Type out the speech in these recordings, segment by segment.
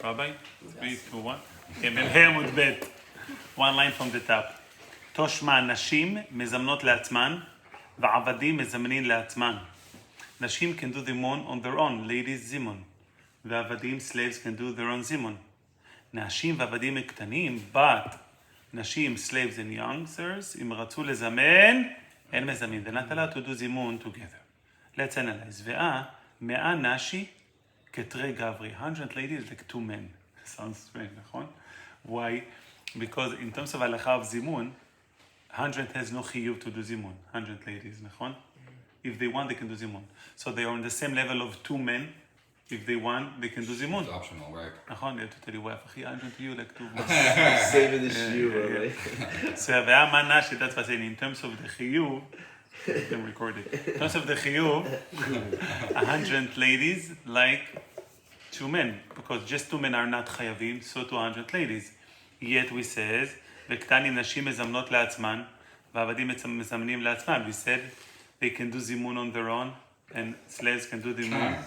Rabbi? 3, 2, 1. Okay, Amud Hayomi. One line from the top. תושמע, נשים מזמנות לעצמן, ועבדים מזמנים לעצמן. נשים can do זימון on their own, ladies זימון. ועבדים, slaves can do their own זימון. נשים ועבדים קטנים, but נשים, slaves and youngsters, אם רצו לזמן, אין מזמנים. They're not allowed to do זימון together. Let's analyze. ואה, 100 נשי כתרי גברי. 100 ladies like 2 men. Sounds strange, נכון? Why? Because in terms of הלכה of זימון, 100 has no chiyuv to do zimun. 100 ladies, נכון? If they want, they can do zimun. So they are on the same level of 2 men. If they want, they can do zimun. It's optional, right? נכון, they have to tell you, well, אחי, 100 to you, like 2 men. Saving the shiur, right? So, והיה מנשי, that's what I'm saying. In terms of the chiyuv, you can record it. In terms of the chiyuv, 100 ladies like 2 men. Because just 2 men are not chayavim, so 200 ladies. Yet we says, וקטנים נשים מזמנות לעצמן, ועבדים מזמנים לעצמן. We said they can do zimun on their own, and slaves can do zimun.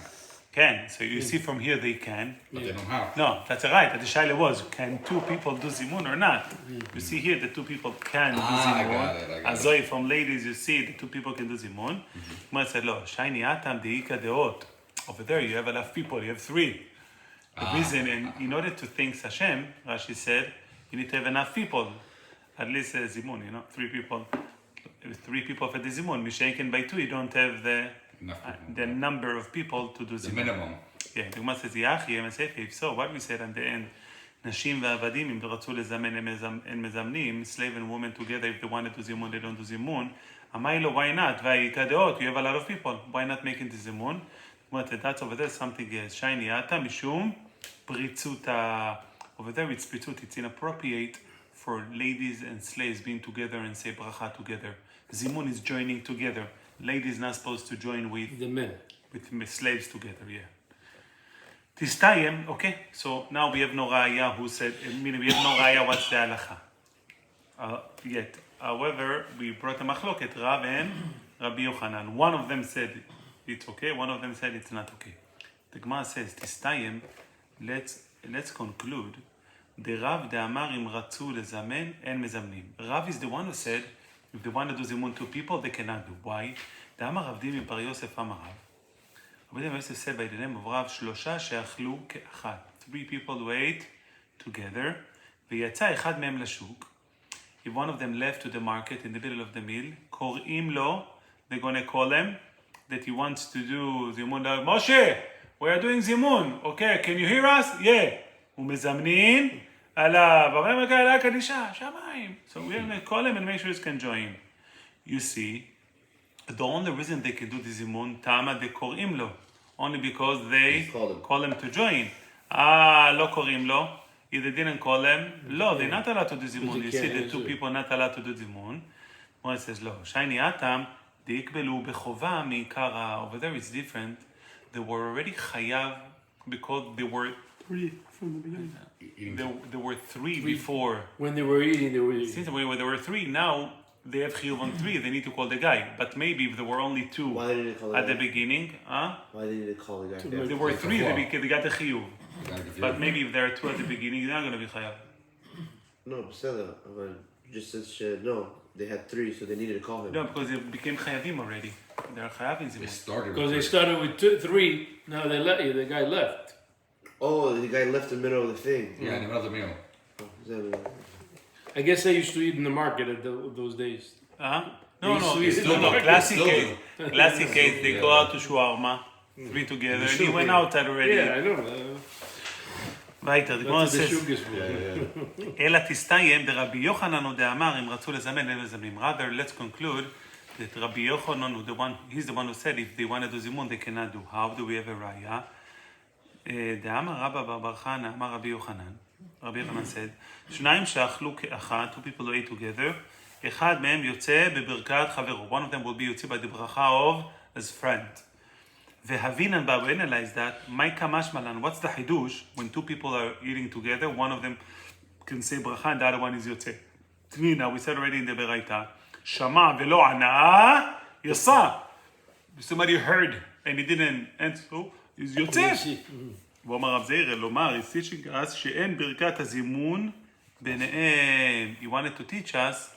Can. So you see from here they can. But they don't have. No, that's right. The shaila was, can 2 people do zimun or not? You see here the 2 people can do zimun. I got it. Azoi from ladies, you see the 2 people can do zimun. Gemara said, lo, shayni atam deika deot. Over there you have enough people, you have 3. The reason, and in order to thank Hashem, Rashi said, you need to have enough people, at least zimun, 3 people. 3 people for the zimun. Mishaken by 2, you don't have the number of people to do zimun. The minimum. Yeah, the Gemara says, if so, what we said at the end, נשים ועבדים, אם רצו לזמן, הם מזמנים, slave and woman together, if they want to do zimun, they don't do zimun. אמר לו, why not? והעיקר דעות, you have a lot of people, why not making the zimun? That's over there, something else. shiny ata mishum pritzuta. Over there it's pritzut, it's inappropriate for ladies and slaves being together and say bracha together. Zimun is joining together. Ladies not supposed to join with the men. With slaves together, yeah. Tistayem, okay, so now we have no raya who said, meaning we have no raya what's the halacha. Yet, however, we brought a machloket, Rav and Rabbi Yochanan. One of them said it's okay, one of them said it's not okay. The Gemara says, Tistayem, let's conclude. The Rav de'amar im ratzu lezamen en mezamnim. Rav is the one who said, if they want to do zimun 2 people, they cannot do. Why? De'amar avdim im par Yosef amar Rav. Rabbi Yosef said by the name of Rav, שלושה שאכלו כאחד. 3 people who ate together. ויצא אחד מהם לשוק. If one of them left to the market in the middle of the meal, קוראים לו, they're going to call him, that he wants to do zimun. Moshe, we are doing zimun. Okay, can you hear us? Yeah. ומזמנין עליו. אומרים לקהילה קדישה, שמיים. So we're going to call him and make sure he can join. You see, the only reason they can do the zimun, תמה דקוראים לו. Only because they call him to join. לא קוראים לו. If they didn't call him, לא, they're not allowed to do zimun. You see, the 2 people not allowed to do zimun. One says, לא. שייני אתם, דיקבלו בחובה מעיקר. Over there it's different. They were already chayav because they were 3 from the beginning. There were 3 before. When they were eating, they were eating. Since when there were 3, now they have chiyuv on 3. They need to call the guy. But maybe if there were only 2 Why did they call at the guy? beginning, Why did they call the guy? there were 3. They got the chiyuv. But maybe if there are 2 at the beginning, they're not going to be chayav. No, בסדר, אבל just said no. They had 3, so they needed to call him. No, because they became chayavim already. They're chayavim. They started Because they with started with 3, now they let you, the guy left. Oh, the guy left in the middle of the thing. yeah, in the middle of the meal. Oh, is that I guess they used to eat in the market at those days. No, still do. Classic Still case. do. Classic case. They go out to shawarma, 3 together, and he went outside already. Yeah, I know. weiter, the Gemara That's what the says, shuk is for. אלא תסתיים דרבי יוחנן הוא דאמר, אם רצו לזמן, אין מזמנים. Rather, let's conclude that Rabbi Yochanan, he's the one who said if they want to do zimun, they cannot do. How do we have a raya? דאמר רבא בר חנא, אמר רבי יוחנן. רבי יוחנן said, 2 שאכלו כאחד, 2 people who ate together, אחד מהם יוצא בברכת חברו. One of them will be יוצא by the bracha of his friend. והבינן בה, we analyze that, מייקה משמלן, what's the חידוש? When 2 people are eating together, one of them can say bracha and the other one is יוצא. תמינה, we said already in the בראיתה, שמע ולא ענה, יסע. Somebody heard and he didn't answer, is יוצא. ואומר רב זעיר, לומר, he's teaching us שאין ברכת הזימון ביניהם. He wanted to teach us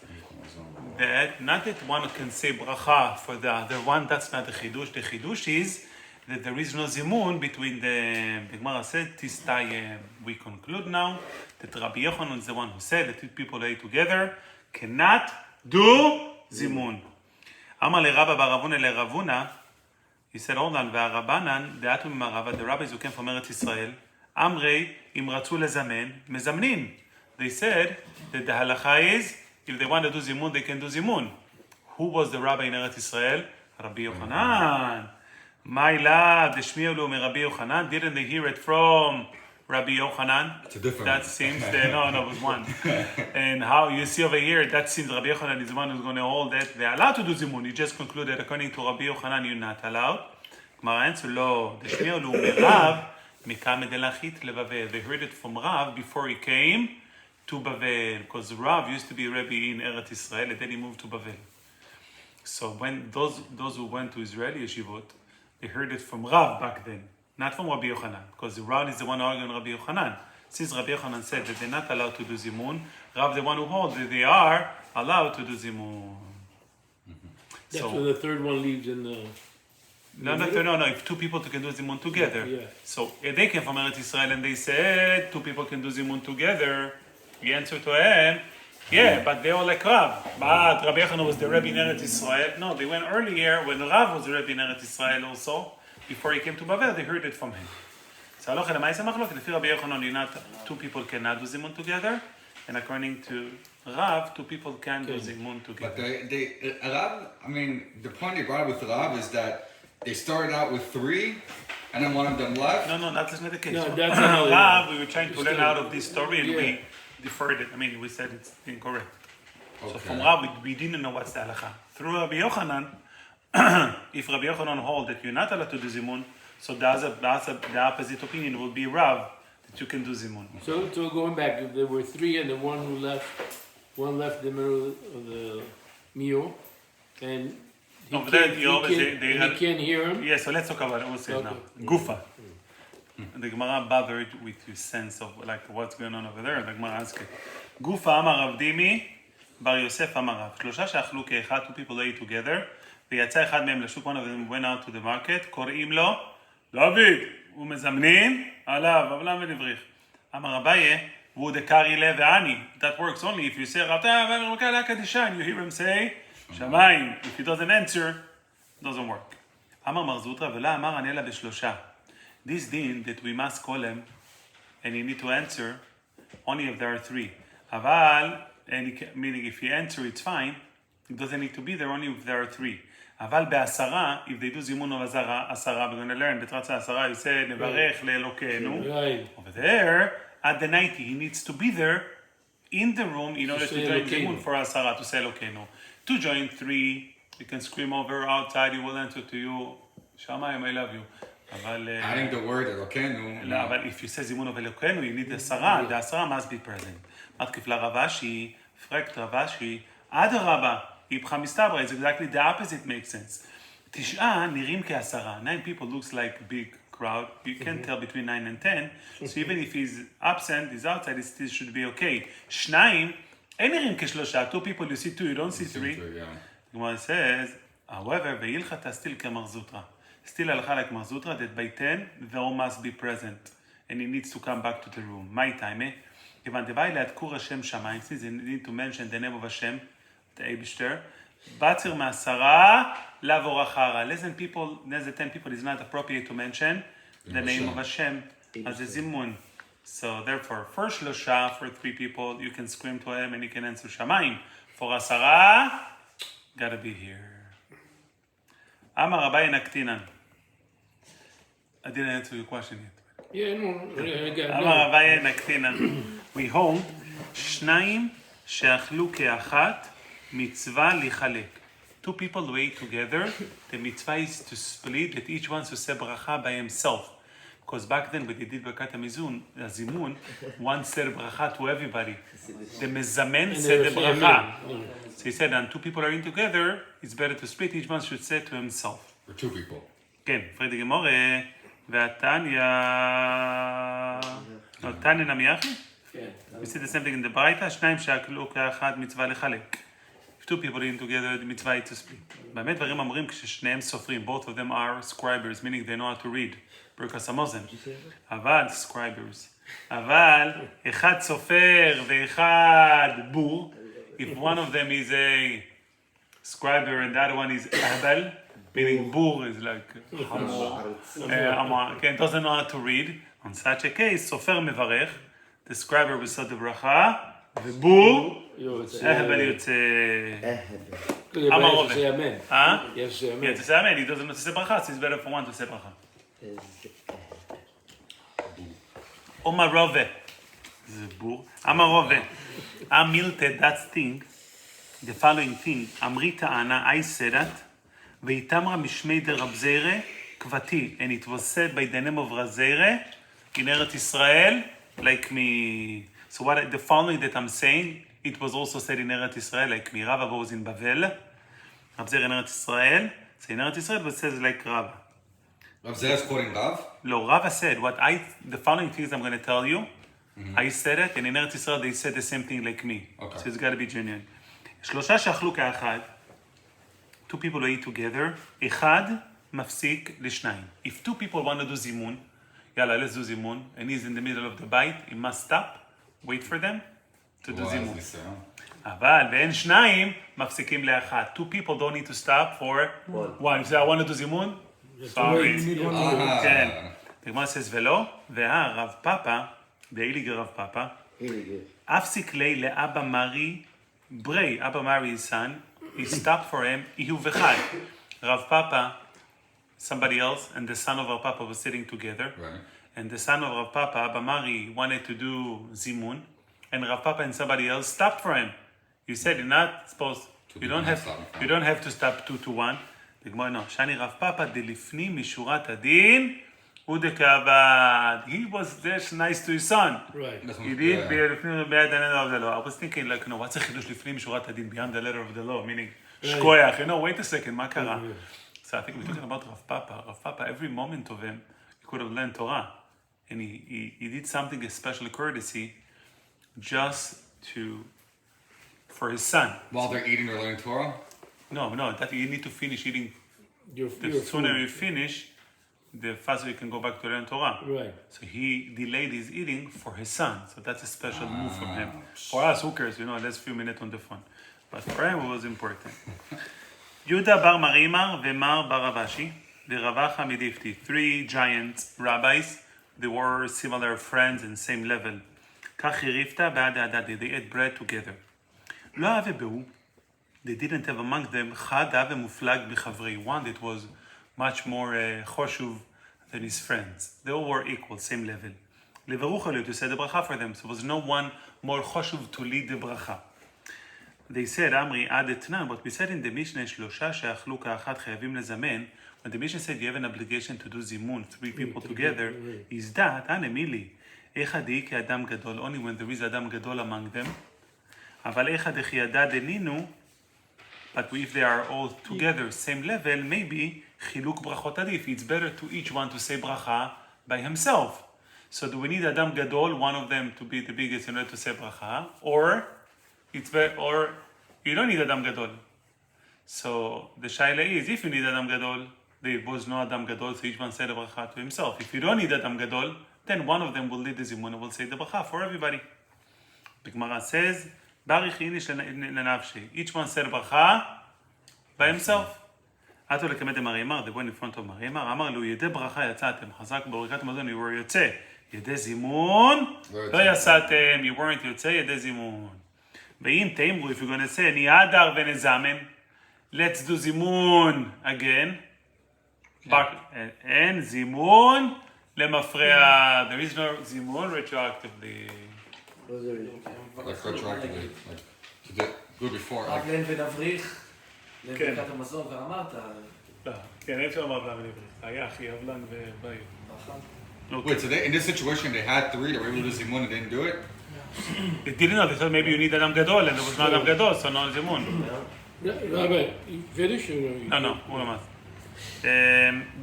that not that one can say bracha for the other one, that's not the chidush. The chidush is that there is no zimun between them. The Gemara said, Tistayem. We conclude now that Rabbi Yochanan is the one who said that two people lay together cannot do zimun. Amar le Rabba bar Ravuna le Ravuna, he said, hold on, והרבנן, דעתו ממרבה, the rabbis who came from Eretz Israel, אמרי, אם רצו לזמן, מזמנים. They said that the halacha is, if they want to do zimun, they can do zimun. Who was the rabbi in Eretz Israel? Rabbi Yochanan. My love, deshmiu lo Rabbi Yochanan. Didn't they hear it from Rabbi Yochanan? It's a different That one. seems no, it was one. And how you see over here, that seems Rabbi Yochanan is the one who's going to hold that they're allowed to do zimun. He just concluded according to Rabbi Yochanan, you're not allowed. Gemara answer, lo, deshmiu lo Rav mikam delachit levavel. They heard it from Rav before he came to Bavel, because Rav used to be a Rebbe in Eretz Israel, and then he moved to Bavel. So when those who went to Israeli yeshivot, they heard it from Rav back then, not from Rabbi Yochanan, because Rav is the one arguing Rabbi Yochanan. Since Rabbi Yochanan said that they're not allowed to do zimun, Rav the one who holds that they are allowed to do zimun. That's So where the third one leaves in the. no. If two people can do zimun together, Yeah. so if they came from Eretz Israel and they said two people can do zimun together, the answer to him, yeah, but they all like Rav. But Rabbi Yochanan was the Rebbe in Eretz Israel. No, they went earlier when Rav was the Rebbe in Eretz Israel also. Before he came to Bavel, they heard it from him. So halacha lemaisa machlokes. If Rabbi Yochanan, two people cannot do zimun together, and according to Rav, two people can do zimun together. But Rav, I mean, the point you brought up with Rav is that they started out with 3, and then one of them left. No, that's not the case. No, that's another Rav, one. we were trying to Just learn a- out of this story, and yeah. we deferred it. I mean, we said it's incorrect. So Okay. from Rav, we didn't know what's the halacha. Through Rabbi Yochanan, if Rabbi Yochanan hold that you're not allowed to do zimun, so the opposite opinion will be Rav, that you can do zimun. So going back, if there were 3 and the one left in the middle of the meal, and he Over there, you always- can't, they and had- he can't hear him. Yeah, so let's talk about it. We'll say it now. Gufa. The Gemara bothered with your sense of like what's going on over there. The Gemara asked it. Gufa amar Rav Dimi, bar Yosef amar Rav. שלושה שאכלו כאחד, two people ate together, ויצא אחד מהם לשוק, one of them went out to the market, קוראים לו, דוד, ומזמנים עליו, אבל ונבריך. אמר אביי, והוא דקרי לב ועני. That works only if you say, רבתה, ומקלה קדישה, and you hear him say, שמיים. If he doesn't answer, it doesn't work. אמר מר זוטרא, ולא אמר אני אלא בשלושה. This din that we must call him, and you need to answer, only if there are 3. אבל, meaning if he answer, it's fine. It doesn't need to be there, only if there are 3. אבל בעשרה, if they do זימון of עשרה, we're going to learn, בתרצה עשרה, you say, נברך לאלוקינו. Right. Over there, at the 90, he needs to be there in the room in order to say join Elokeinu. Zimun for Asara, to say Elokeinu. To join 3, you can scream over outside, he will answer to you, Shamayim, I love you. אבל, Adding the word Elokenu. לא, אבל if you say Zimun of Elokeinu, you need the Asara, the Asara must be present. מתקיף לרבשי, פרקט רבשי, אדרבה, איפכא מסתברא, it's exactly the opposite makes sense. 9 נראים כ10. 9 people looks like a big crowd. You can't tell between 9 and 10. So even if he's absent, he's outside, it still should be okay. 2 אין נראים כ3. 2 people, you see 2, you don't see 3. The Gemara says, however, בהלכתא still כמר זוטרא. Still הלכה like מר זוטרא, that by 10, the all must be present. And he needs to come back to the room. מה איתם? כיוון דבאי להדקור השם שמיים, since they need to mention the name of Hashem, the Eibishter, בצר מעשרה לעבור אחרה. Less than 10 people is not appropriate to mention the name of Hashem as a zimun. So therefore, for 3, for 3 people, you can scream to him and he can answer Shamayim. For עשרה, gotta be here. אמר רבי נקטינן. I didn't answer your question yet. Yeah, no, I got אמר רבי נקטינן. We hold 2 שאכלו כאחת מצווה לחלק. 2 people who ate together, the mitzvah is to split, that each one to say bracha by himself. Because back then when they did Birkat HaZimun, one said bracha to everybody. The mezamen said the bracha. So he said, and 2 people are in together, it's better to split, each one should say to himself. For 2 people. כן, פרידי גמורה, והתניא... לא, תניא נמי אחי? כן. We see the same thing in the ברייתא, שניים שאכלו כאחד מצווה לחלק. If two people eat together, the mitzvah is to split. באמת דברים אמורים כששניהם סופרים. Both of them are scribers, meaning they know how to read. ברכת המוזן. אבל, scribers. אבל, אחד סופר ואחד בור. If one of them is a scriber and the other one is ahbal, meaning בור is like כן, doesn't know how to read. On such a case, סופר מברך, the scriber will say the ברכה, ובור, ahbal יוצא. אמר רובה. Yes, Yeah, to say amen. He doesn't know to say bracha, so it's better for one to say bracha. Omar Rove. Amar Rove. Amilte, that thing, the following thing, Amrita Ana, I said that, Veitamra Mishmei de Rabzeire, Kvati, and it was said by the name of Rabzeire, in Eretz Israel, like me. So what the following that I'm saying, it was also said in Eretz Israel, like me. Rav was in Bavel, Rabzeire in Eretz Israel, so in Eretz Israel, but it says like Rav. Rav Zera is quoting Rav? No, Rava said, the following things I'm going to tell you, I said it, and in Eretz Israel they said the same thing like me. Okay. So it's got to be genuine. שלושה שאכלו כאחד, two people who eat together, אחד מפסיק לשניים. If two people want to do זימון, יאללה, let's do זימון, and he's in the middle of the bite, he must stop, wait for them to do זימון. אבל ואין שניים מפסיקים לאחד. Two people don't need to stop for one. If they want to do זימון, sorry. כן. the Gemara says, ולא, והרב פאפה, באיליגר רב פאפה, אפסיק לי לאבא מרי, ברי, אבא מרי his son, he stopped for him, יהיו וחד. Rav Papa, somebody else, and the son of Rav Papa was sitting together. Right. And the son of Rav Papa, Abba Mari, wanted to do zimun, and Rav Papa and somebody else stopped for him. You said you're not supposed. You don't have to stop 2-1. The Gemara no. Shani Rav Papa delifni mishurat adin udekavad. He was just nice to his son. Right. He did belifni beyond the letter of the law. I was thinking like, what's a chidush lifni mishurat adin beyond the letter of the law? Meaning, shkoyach. Wait a second, ma kara? So I think we're talking about Rav Papa. Rav Papa, every moment of him, he could have learned Torah. And he did something, a special courtesy, just for his son. While they're eating or learning Torah? No, that you need to finish eating. Your The sooner you finish, the faster you can go back to learn Torah. Right. So he delayed his eating for his son. So that's a special move from him. For us, who cares? Last few minutes on the phone. But for him, it was important. Yuda bar Marimar veMar bar Ravashi veRavacha midifti. 3 giant rabbis. They were similar friends and same level. Kach hirifta ba'ad adadi. They ate bread together. Lo ave behu. They didn't have among them chad ave muflag b'chavrei. One that was much more choshuv than his friends. They all were equal, same level. Leverucha to say the bracha for them. So there was no one more choshuv to lead the bracha. They said, Amri ad etnan, but we said in the Mishnah, שלושה שאכלו כאחד חייבים לזמן, when the Mishnah said you have an obligation to do zimun, 3 people together, is that, מili, אחד היא כאדם גדול, only when there is אדם גדול among them, אבל אחד איך ידע דנינו, but if they are all together, same level, maybe חילוק ברכות עדיף. It's better to each one to say bracha by himself. So do we need אדם גדול, one of them to be the biggest in order to say bracha, or it's better, or you don't need Adam Gadol. So the shaila is, if you need Adam Gadol, there was no Adam Gadol, so each one said a bracha to himself. If you don't need Adam Gadol, then one of them will lead the zimun and will say the bracha for everybody. The Gemara says, Barich inish lenafshi. Each one said a bracha by himself. Ato lekemet Marimar, they went in front of Marimar. Amar lu yedei bracha yatzatem. Chazak b'berikat hamazon, you were yotze. Yedei zimun, lo yasatem. You weren't yotze, yedei zimun. ואם תאמרו, if you're going to say, ניאדר ונזמן, let's do זימון again. אין זימון למפרע. There is no זימון retroactively. Like retroactively. Like to do before. רק לן ונבריך, לברכת המזון, ואמרת. לא, כן, אי אפשר לומר בלן ונבריך. היה אחי, אבלן ובאי. Wait, so in this situation they had 3, they were able to do zimun and didn't do it? They didn't know, they thought maybe you need Adam Gadol, and there was no Adam Gadol, so no Zimun. Rabbi, you finish or? No, הוא למד.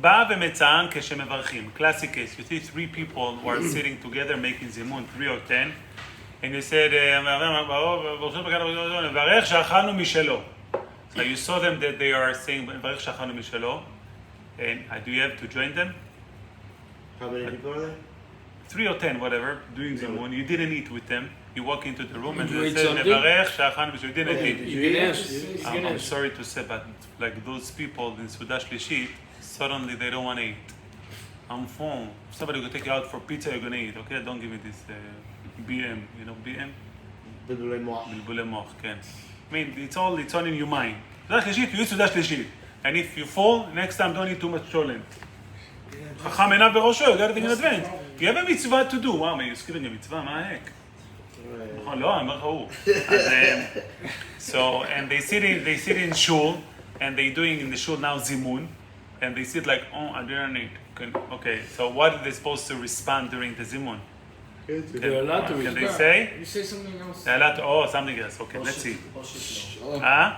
בא ומצען כשמברכים. Classic case. You see three people who are sitting together making zimun, 3 or 10, and you said, מברך שאכלנו משלו. So you saw them that they are saying, מברך שאכלנו משלו, and do you have to join them? How many people are there? 3 or 10, whatever, doing zimun. You didn't eat with them. You walk into the room and You they ate said, something? מברך שאכלנו משלו. You didn't eat. You can ask. I'm sorry to say, but like those people in Suda Shlishit, suddenly they don't want to eat. I'm full. Somebody will take you out for pizza, you're going to eat. Okay, don't give me this BM. You know BM? בלבולי מוח. בלבולי מוח, כן. I mean, it's all in your mind. Suda Shlishit, you eat Suda Shlishit. And if you fall, next time don't eat too much cholent. חכם עיניו בראשו, you got it in advance. You have a mitzvah to do. Wow, man, you're skipping a mitzvah, מה ההק? נכון, לא, אני אומר לך הוא. So, and they sit in shul, and they doing in the shul now zimun, and they sit like, oh, I didn't eat. Okay, so what are they supposed to respond during the zimun? They're allowed to Can they respond. say? You say something else. They're allowed to, oh, something else. Okay, let's see. בושת לא. אה?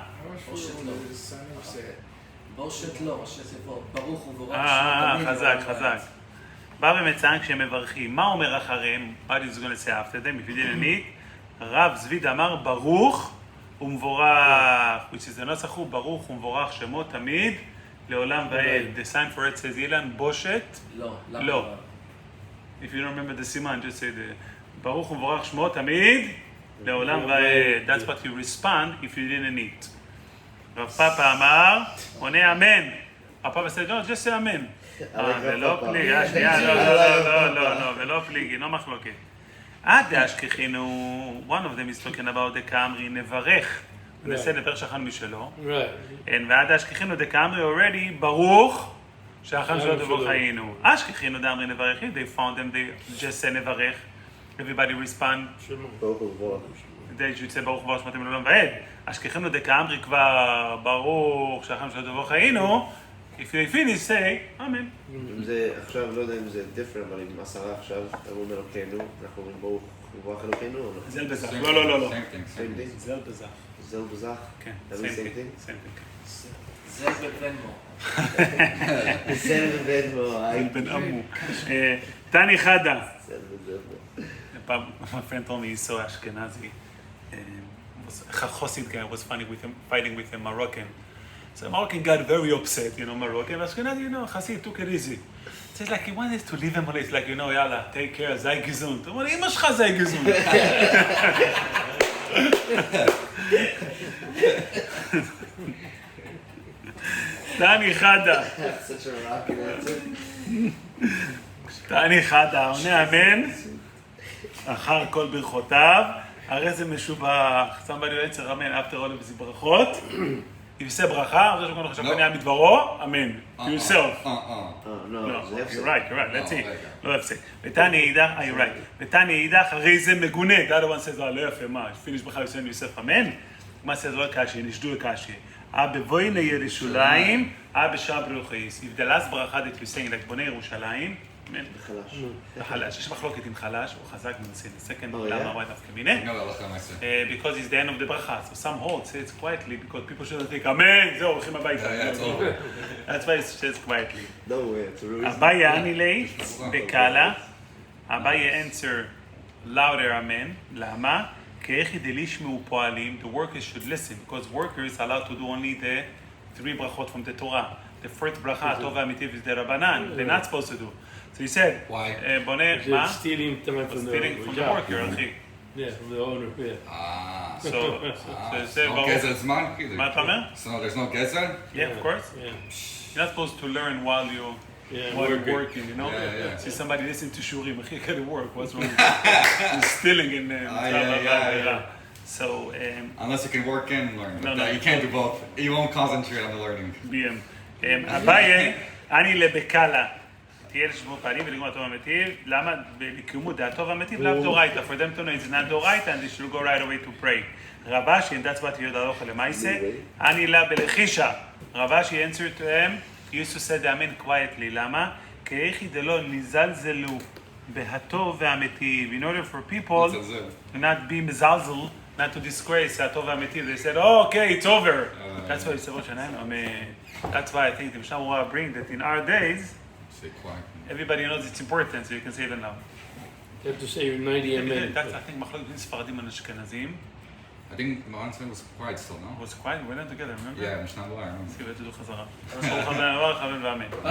בושת לא, ראשי תיבות. ברוך ובורך. חזק, חזק. בא ומצען כשהם מברכים. מה אומר אחריהם? What is going to say after them? If you didn't eat, רב זביד אמר ברוך ומבורך. which is the נוסח הוא ברוך ומבורך שמו תמיד לעולם ועד. The sign for it says אילן בושת. לא. לא. If you don't remember the סימן, just say the ברוך ומבורך שמו תמיד לעולם ועד. That's what you respond if you didn't eat. רב פאפה אמר, עונה אמן. רב פאפה said, no, just say אמן. ולא פליג, שנייה, לא, ולא פליג, אינו מחלוקת. עד דאשכחינו, one of them is talking about דקאמרי, נברך. נעשה נברך שאכלנו משלו. ועד דאשכחינו דקאמרי already, ברוך שאכלנו שלא תבוא חיינו. אשכחינו דאמרי נברך, they found them, they just say נברך. Everybody respond. ברוך ובורך. they should say ברוך ובורך שמתם לעולם ועד. אשכחינו דקאמרי כבר, ברוך שאכלנו שלא תבוא חיינו. If you finish, say, אמן. אם זה עכשיו, לא יודע אם זה different, אבל אם 10 עכשיו, אמרו מלכנו, אנחנו אומרים ברוך ובורך אלוקינו, או לא? זל בזך. לא. Same thing. Same thing? זל בזך. זל בזך? כן. That means same thing? Same thing. זה בבנמו. זל ובדמו, זל בן אמו. תני חדה. זל ובדמו. My friend told me he's so Ashkenazi. Chassid guy was fighting with a Moroccan. So the Moroccan got very upset, Moroccan. Ashkenazi, Chassid took it easy. So it's like he wanted to leave him alone. It's like, yalla, take care, sei gesund. I'm like, אמא שלך sei gesund. תני חדה. Such a rocky answer. תני חדה, עונה אמן. אחר כל ברכותיו, הרי זה משובח. somebody answer אמן after all of the ברכות. If you say ברכה, זה שכל עכשיו פניה מדברו, אמן. yourself. No, זה you're right, let's see. No, לא יפסק. ותני אידך, you're right. ותני אידך, הרי זה מגונה. The other one says, לא יפה, מה? finish ברכה, you say yourself, אמן. מה says, לא קשי, נשדו קשי. בבואי לירושלים, בשער ברוכיס. If the last ברכה that you saying, like בונה ירושלים, אמן. חלש. חלש, יש מחלוקת עם חלש, הוא חזק מנסה. second, yeah? למה why דווקא מיני? No, הלכה מעשה. Because it's the end of the ברכה. So some hold say it quietly, because people shouldn't think, אמן, זהו, הולכים הביתה. Yeah, it's over. That's why it says quietly. No way, it's a reason. אביי עני לי, בקלה. אביי answer louder, amen. למה? כי איך ישמעו פועלים, the workers should listen, because workers are allowed to do only the 3 ברכות from the Torah. The first ברכה, הטוב והאמיתי, is the רבנן. They're not supposed to do. So he said, Why? בונה, They're מה? stealing time from Stealing from the job. worker, אחי. Yeah, from the owner, yeah. So he said, No gezer zman? מה אתה אומר? So there's no gezer? Yeah, of course. Yeah, You're not supposed to learn while you're working, Yeah. See somebody listen to shurim, אחי, gotta work, what's wrong with you? You're stealing in yeah. So, Unless you can work and learn. No, You can't do both. You won't concentrate on the learning. BM. אביי, אני לבקלה. תהיה לשמור פעלים ולגמור הטוב המטיב. למה? לקיימו דעתו והמטיב לאו דאורייתא. For them to know it's not דאורייתא, and they should go right away to pray. רבשי, and that's what you דאורייתא למעשה. אני לה בלחישה. רבשי answered to him, he used to say the amen quietly. למה? כי איך דלא נזלזלו בהטוב והמטיב. In order for people לזלזל. to not be מזלזל not to disgrace הטוב והאמיתי. They said, oh, okay, it's over. That's why יסבו שניים. That's why I think the Mishnah Berurah bring that in our days, Say quiet. everybody knows it's important, so you can say it now. You have to say your 90 amen. That's, I think, מחלוקת בין ספרדים and I think Maran was quiet still, no? was quiet, we went together, remember? Yeah, Mishnah Berurah. אז כאילו, תדעו חזרה. ברוך הבא, ואמן.